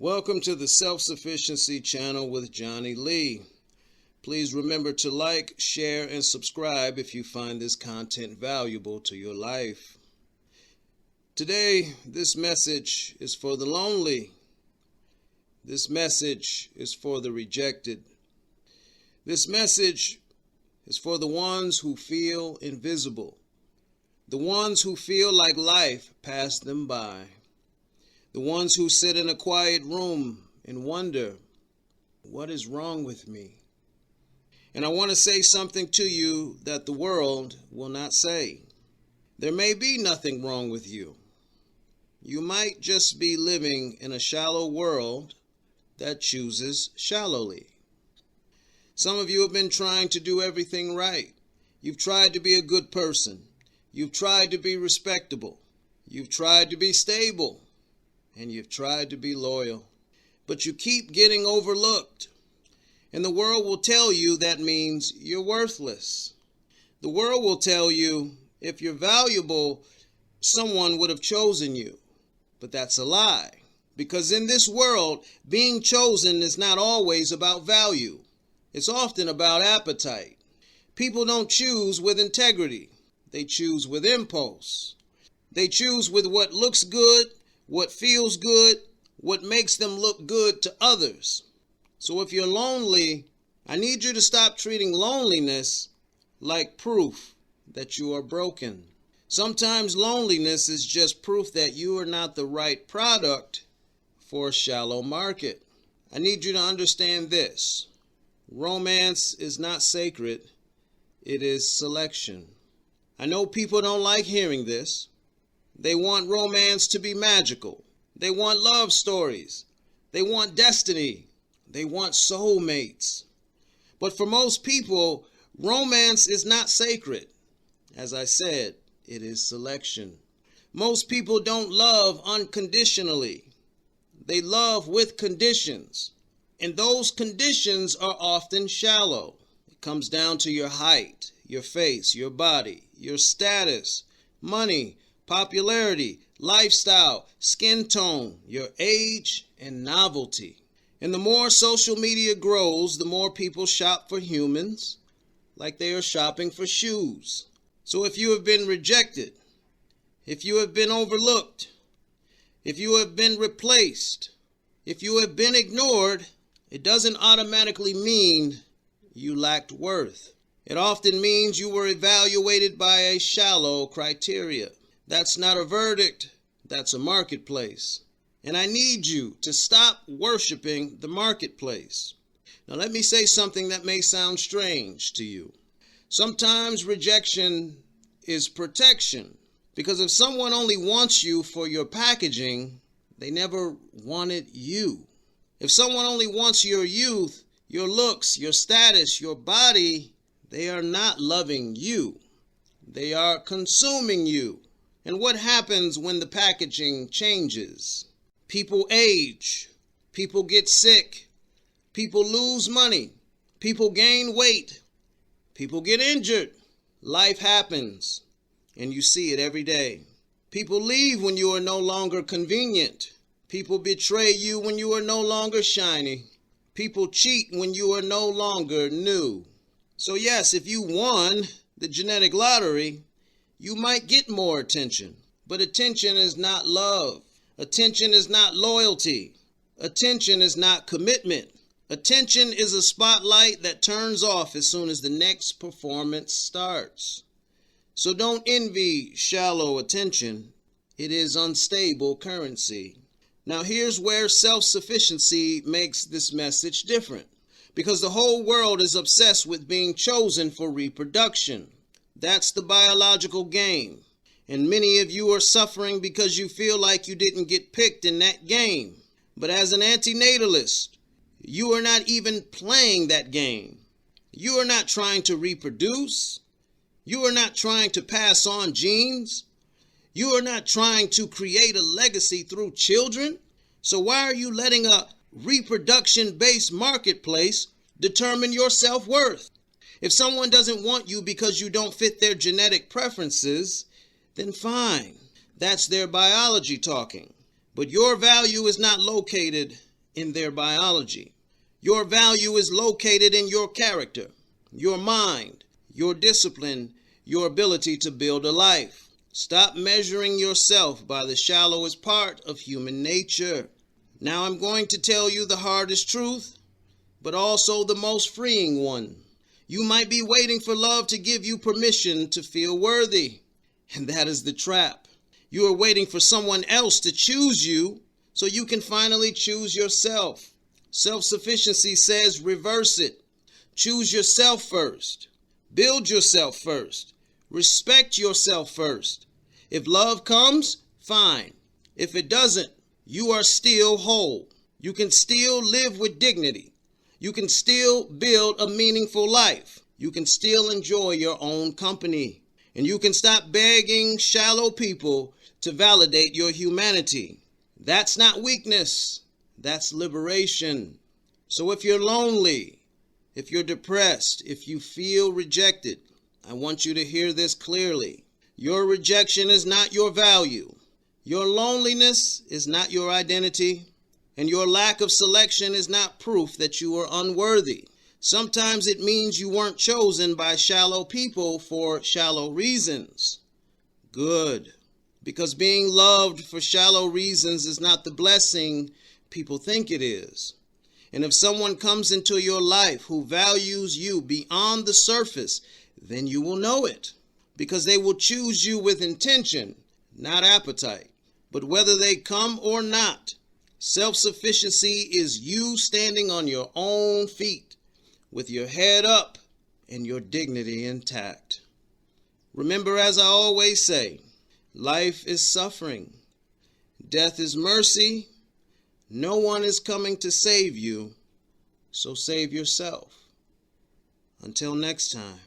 Welcome to the Self-Sufficiency channel with Johnny Lee. Please remember to like, share, and subscribe if you find this content valuable to your life. Today, this message is for the lonely. This message is for the rejected. This message is for the ones who feel invisible, the ones who feel like life passed them by, the ones who sit in a quiet room and wonder, what is wrong with me? And I want to say something to you that the world will not say. There may be nothing wrong with you. You might just be living in a shallow world that chooses shallowly. Some of you have been trying to do everything right. You've tried to be a good person. You've tried to be respectable. You've tried to be stable. And you've tried to be loyal. But you keep getting overlooked. And the world will tell you that means you're worthless. The world will tell you if you're valuable, someone would have chosen you. But that's a lie. Because in this world, being chosen is not always about value. It's often about appetite. People don't choose with integrity. They choose with impulse. They choose with what looks good, what feels good, what makes them look good to others. So if you're lonely, I need you to stop treating loneliness like proof that you are broken. Sometimes loneliness is just proof that you are not the right product for a shallow market. I need you to understand this. Romance is not sacred. It is selection. I know people don't like hearing this. They want romance to be magical. They want love stories. They want destiny. They want soulmates. But for most people, romance is not sacred. As I said, it is selection. Most people don't love unconditionally. They love with conditions. And those conditions are often shallow. It comes down to your height, your face, your body, your status, money, popularity, lifestyle, skin tone, your age, and novelty. And the more social media grows, the more people shop for humans like they are shopping for shoes. So if you have been rejected, if you have been overlooked, if you have been replaced, if you have been ignored, it doesn't automatically mean you lacked worth. It often means you were evaluated by a shallow criteria. That's not a verdict, that's a marketplace. And I need you to stop worshiping the marketplace. Now let me say something that may sound strange to you. Sometimes rejection is protection. Because if someone only wants you for your packaging, they never wanted you. If someone only wants your youth, your looks, your status, your body, they are not loving you. They are consuming you. And what happens when the packaging changes? People age. People get sick. People lose money. People gain weight. People get injured. Life happens. And you see it every day. People leave when you are no longer convenient. People betray you when you are no longer shiny. People cheat when you are no longer new. So yes, if you won the genetic lottery, you might get more attention. But attention is not love. Attention is not loyalty. Attention is not commitment. Attention is a spotlight that turns off as soon as the next performance starts. So don't envy shallow attention. It is unstable currency. Now here's where self-sufficiency makes this message different. Because the whole world is obsessed with being chosen for reproduction. That's the biological game. And many of you are suffering because you feel like you didn't get picked in that game. But as an antinatalist, you are not even playing that game. You are not trying to reproduce. You are not trying to pass on genes. You are not trying to create a legacy through children. So why are you letting a reproduction-based marketplace determine your self-worth? If someone doesn't want you because you don't fit their genetic preferences, then fine. That's their biology talking. But your value is not located in their biology. Your value is located in your character, your mind, your discipline, your ability to build a life. Stop measuring yourself by the shallowest part of human nature. Now I'm going to tell you the hardest truth, but also the most freeing one. You might be waiting for love to give you permission to feel worthy, and that is the trap. You are waiting for someone else to choose you so you can finally choose yourself. Self-sufficiency says reverse it. Choose yourself first. Build yourself first. Respect yourself first. If love comes, fine. If it doesn't, you are still whole. You can still live with dignity. You can still build a meaningful life. You can still enjoy your own company. And you can stop begging shallow people to validate your humanity. That's not weakness. That's liberation. So if you're lonely, if you're depressed, if you feel rejected, I want you to hear this clearly. Your rejection is not your value. Your loneliness is not your identity. And your lack of selection is not proof that you are unworthy. Sometimes it means you weren't chosen by shallow people for shallow reasons. Good. Because being loved for shallow reasons is not the blessing people think it is. And if someone comes into your life who values you beyond the surface, then you will know it. Because they will choose you with intention, not appetite. But whether they come or not, self-sufficiency is you standing on your own feet, with your head up and your dignity intact. Remember, as I always say, life is suffering. Death is mercy. No one is coming to save you, so save yourself. Until next time.